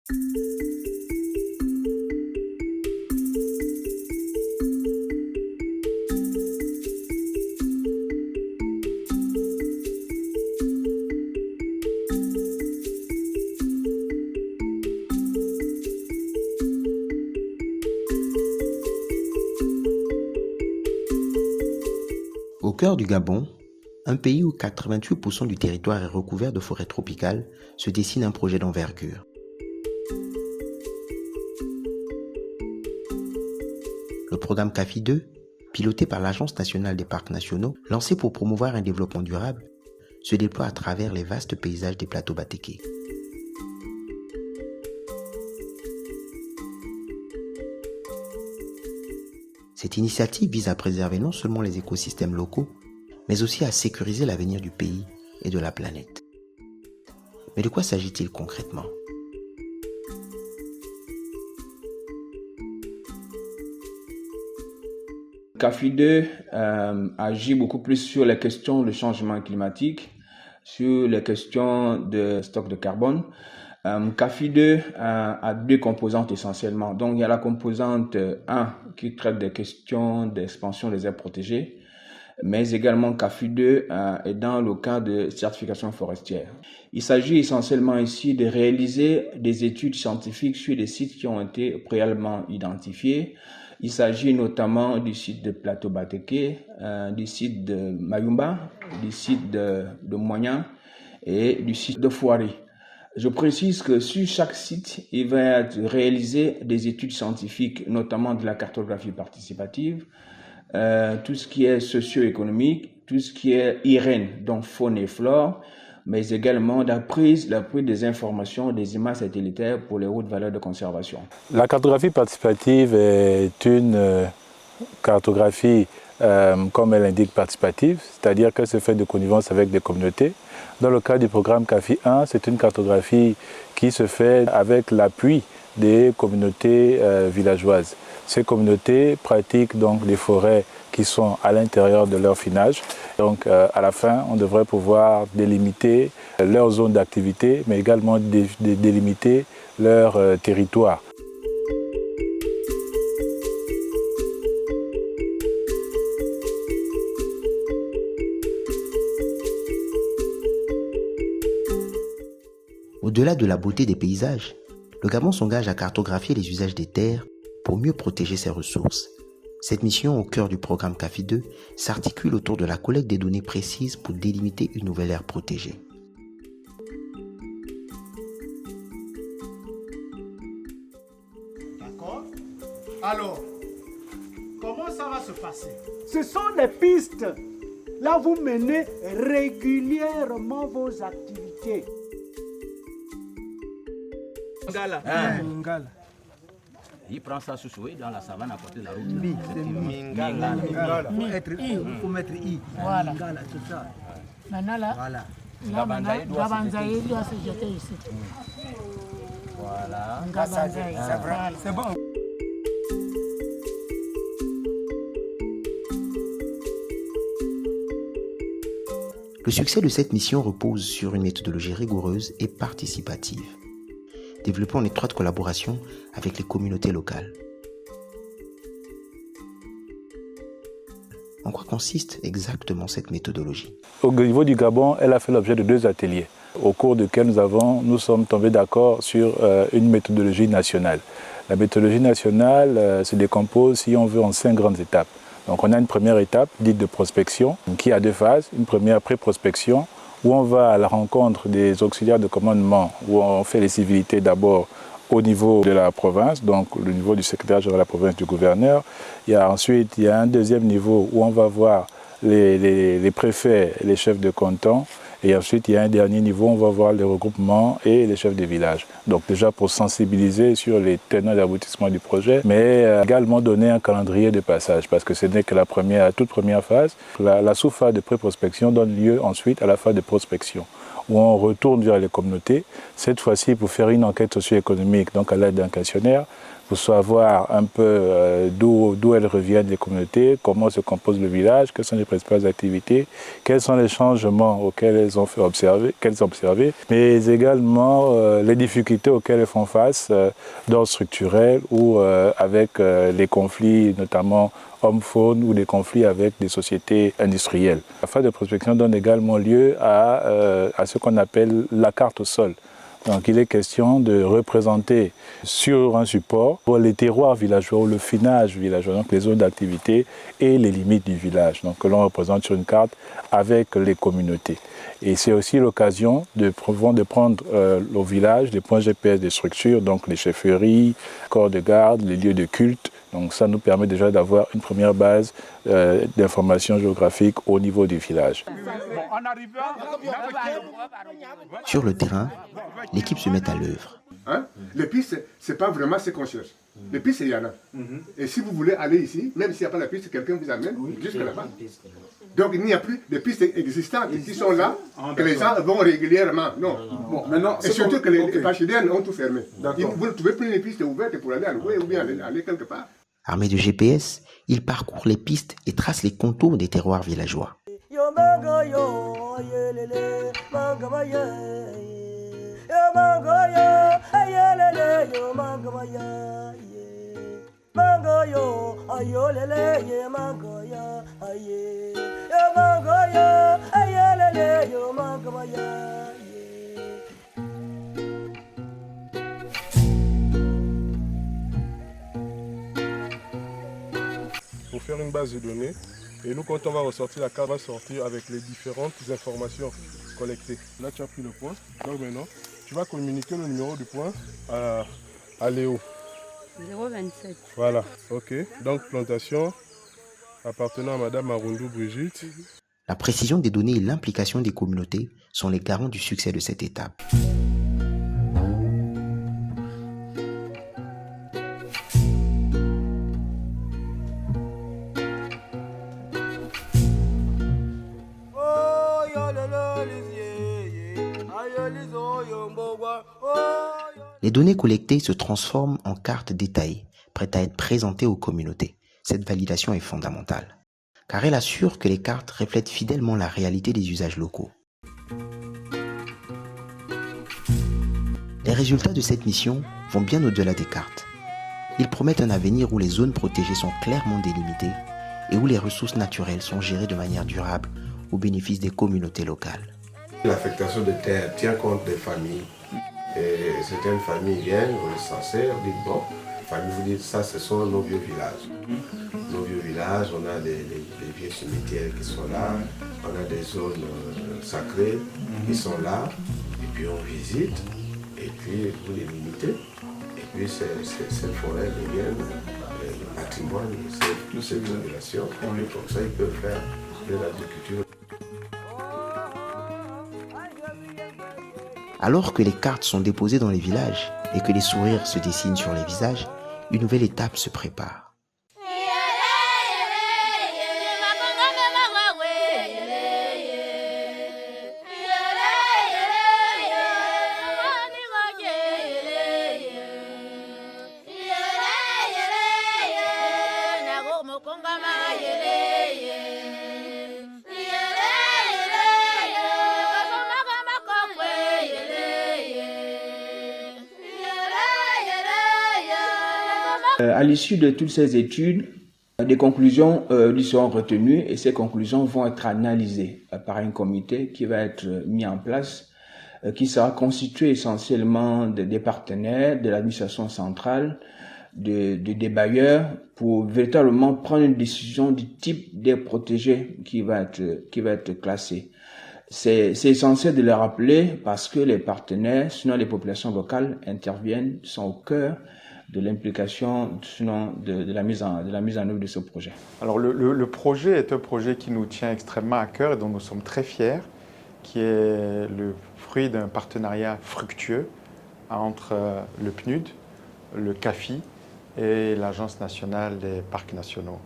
Au cœur du Gabon, un pays où 88% du territoire est recouvert de forêts tropicales, se dessine un projet d'envergure. Le programme CAFI 2, piloté par l'Agence nationale des parcs nationaux, lancé pour promouvoir un développement durable, se déploie à travers les vastes paysages des plateaux Batéké. Cette initiative vise à préserver non seulement les écosystèmes locaux, mais aussi à sécuriser l'avenir du pays et de la planète. Mais de quoi s'agit-il concrètement ? CAFI 2 agit beaucoup plus sur les questions de changement climatique, sur les questions de stock de carbone. CAFI 2 a deux composantes essentiellement. Donc, il y a la composante 1 qui traite des questions d'expansion des aires protégées, mais également CAFI 2 est dans le cadre de certification forestière. Il s'agit essentiellement ici de réaliser des études scientifiques sur des sites qui ont été préalablement identifiés. Il s'agit notamment du site de Plateau Batéké, du site de Mayumba, du site de Moignan et du site de Fouari. Je précise que sur chaque site, il va être réalisé des études scientifiques, notamment de la cartographie participative, tout ce qui est socio-économique, tout ce qui est IRN, donc faune et flore, mais également la prise des informations, des images satellitaires pour les hautes valeurs de conservation. La cartographie participative est une cartographie, comme elle indique, participative, c'est-à-dire qu'elle se fait de connivence avec des communautés. Dans le cas du programme CAFI 1, c'est une cartographie qui se fait avec l'appui des communautés villageoises. Ces communautés pratiquent donc des forêts qui sont à l'intérieur de leur finage. Donc à la fin, on devrait pouvoir délimiter leur zone d'activité, mais également délimiter leur territoire. Au-delà de la beauté des paysages, le Gabon s'engage à cartographier les usages des terres pour mieux protéger ses ressources. Cette mission au cœur du programme CAFI 2 s'articule autour de la collecte des données précises pour délimiter une nouvelle aire protégée. D'accord. Alors, comment ça va se passer? Ce sont des pistes. Là, vous menez régulièrement vos activités. Ngala. Ngala. Il prend ça sous souhait dans la savane à côté de la route. Mi, c'est Mingala. Il faut mettre I. Voilà. Mingala, c'est ça. Maintenant là, Voilà. Gabanzaï doit se jeter ici. Voilà. Gabanzaï. C'est bon. Le succès de cette mission repose sur une méthodologie rigoureuse et participative, développée en étroite collaboration avec les communautés locales. En quoi consiste exactement cette méthodologie? Au niveau du Gabon, elle a fait l'objet de 2 ateliers, au cours desquels nous sommes tombés d'accord sur une méthodologie nationale. La méthodologie nationale se décompose, si on veut, en 5 grandes étapes. Donc on a une première étape dite de prospection, qui a 2 phases. Une première pré-prospection, où on va à la rencontre des auxiliaires de commandement, où on fait les civilités d'abord au niveau de la province, donc le niveau du secrétaire général de la province, du gouverneur. Ensuite, il y a un deuxième niveau où on va voir les préfets et les chefs de canton. Et ensuite, il y a un dernier niveau où on va voir les regroupements et les chefs de village. Donc déjà pour sensibiliser sur les tenants et aboutissements du projet, mais également donner un calendrier de passage, parce que ce n'est que la toute première phase. La sous-phase de pré-prospection donne lieu ensuite à la phase de prospection, où on retourne vers les communautés, cette fois-ci pour faire une enquête socio-économique, donc à l'aide d'un questionnaire, pour savoir un peu d'où elles reviennent, les communautés, comment se compose le village, quelles sont les principales activités, quels sont les changements auxquels elles ont observé, mais également les difficultés auxquelles elles font face d'ordre structurel ou avec les conflits, notamment hommes-faune ou des conflits avec des sociétés industrielles. La phase de prospection donne également lieu à ce qu'on appelle la carte au sol. Donc il est question de représenter sur un support les terroirs villageois ou le finage villageois, donc les zones d'activité et les limites du village, donc que l'on représente sur une carte avec les communautés. Et c'est aussi l'occasion de prendre au village des points GPS des structures, donc les chefferies, corps de garde, les lieux de culte. Donc ça nous permet déjà d'avoir une première base d'informations géographiques au niveau du village. Sur le terrain, l'équipe se met à l'œuvre. Hein? Les pistes, ce n'est pas vraiment ce qu'on cherche. Les pistes, il y en a. Et si vous voulez aller ici, même s'il n'y a pas la piste, quelqu'un vous amène jusque là-bas. Donc il n'y a plus de pistes existantes qui sont là, que les gens vont régulièrement. Non. Bon, maintenant, et surtout que les pachidènes ont tout fermé. Vous ne trouvez plus les pistes ouvertes pour aller à louer ou bien aller quelque part. Armé de GPS, il parcourt les pistes et trace les contours des terroirs villageois. Pour faire une base de données, et nous quand on va ressortir la carte, on va sortir avec les différentes informations collectées. Là tu as pris le point, donc maintenant tu vas communiquer le numéro du point à Léo. 027. Voilà, ok. Donc plantation appartenant à Madame Marundou Brigitte. La précision des données et l'implication des communautés sont les garants du succès de cette étape. Les données collectées se transforment en cartes détaillées, prêtes à être présentées aux communautés. Cette validation est fondamentale, car elle assure que les cartes reflètent fidèlement la réalité des usages locaux. Les résultats de cette mission vont bien au-delà des cartes. Ils promettent un avenir où les zones protégées sont clairement délimitées et où les ressources naturelles sont gérées de manière durable au bénéfice des communautés locales. L'affectation de terre tient compte des familles. Et certaines familles viennent, vous les censez, on dit bon, famille, vous dites ça, ce sont nos vieux villages. Nos vieux villages, on a des vieux cimetières qui sont là, on a des zones sacrées qui sont là, et puis on visite, et puis vous les limitez, et puis ces forêts deviennent le patrimoine de cette population, et puis comme ça ils peuvent faire de l'agriculture. Alors que les cartes sont déposées dans les villages et que les sourires se dessinent sur les visages, une nouvelle étape se prépare. À l'issue de toutes ces études, des conclusions lui seront retenues et ces conclusions vont être analysées par un comité qui va être mis en place, qui sera constitué essentiellement des partenaires, de l'administration centrale, des bailleurs, pour véritablement prendre une décision du type des protégés qui va être classé. C'est essentiel de le rappeler parce que les partenaires, sinon les populations locales, interviennent, sont au cœur de l'implication, sinon de la mise en œuvre de ce projet. Alors le projet est un projet qui nous tient extrêmement à cœur et dont nous sommes très fiers, qui est le fruit d'un partenariat fructueux entre le PNUD, le CAFI et l'Agence nationale des parcs nationaux.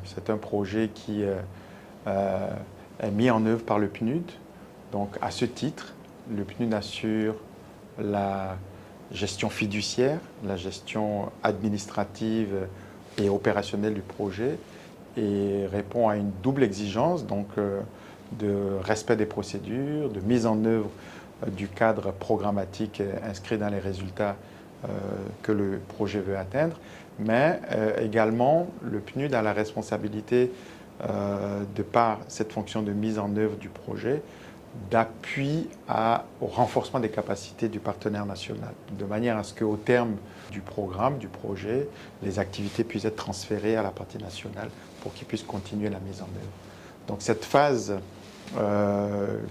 C'est un projet qui est mis en œuvre par le PNUD. Donc à ce titre, le PNUD assure la gestion fiduciaire, la gestion administrative et opérationnelle du projet, et répond à une double exigence, donc de respect des procédures, de mise en œuvre du cadre programmatique inscrit dans les résultats que le projet veut atteindre, mais également le PNUD a la responsabilité, de par cette fonction de mise en œuvre du projet, d'appui au renforcement des capacités du partenaire national, de manière à ce qu'au terme du programme, du projet, les activités puissent être transférées à la partie nationale pour qu'ils puissent continuer la mise en œuvre. Donc cette phase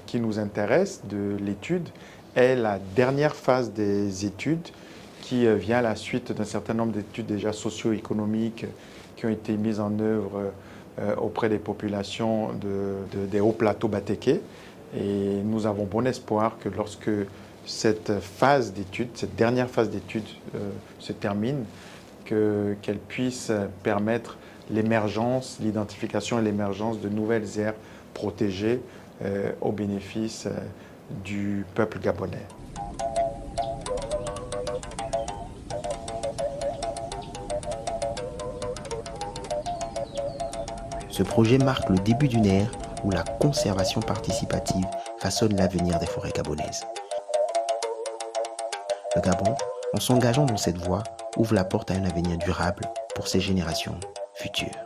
qui nous intéresse de l'étude est la dernière phase des études qui vient à la suite d'un certain nombre d'études déjà socio-économiques qui ont été mises en œuvre auprès des populations des hauts plateaux batékés. Et nous avons bon espoir que lorsque cette phase d'études, cette dernière phase d'études se termine, qu'elle puisse permettre l'émergence, l'identification et l'émergence de nouvelles aires protégées au bénéfice du peuple gabonais. Ce projet marque le début d'une ère où la conservation participative façonne l'avenir des forêts gabonaises. Le Gabon, en s'engageant dans cette voie, ouvre la porte à un avenir durable pour ses générations futures.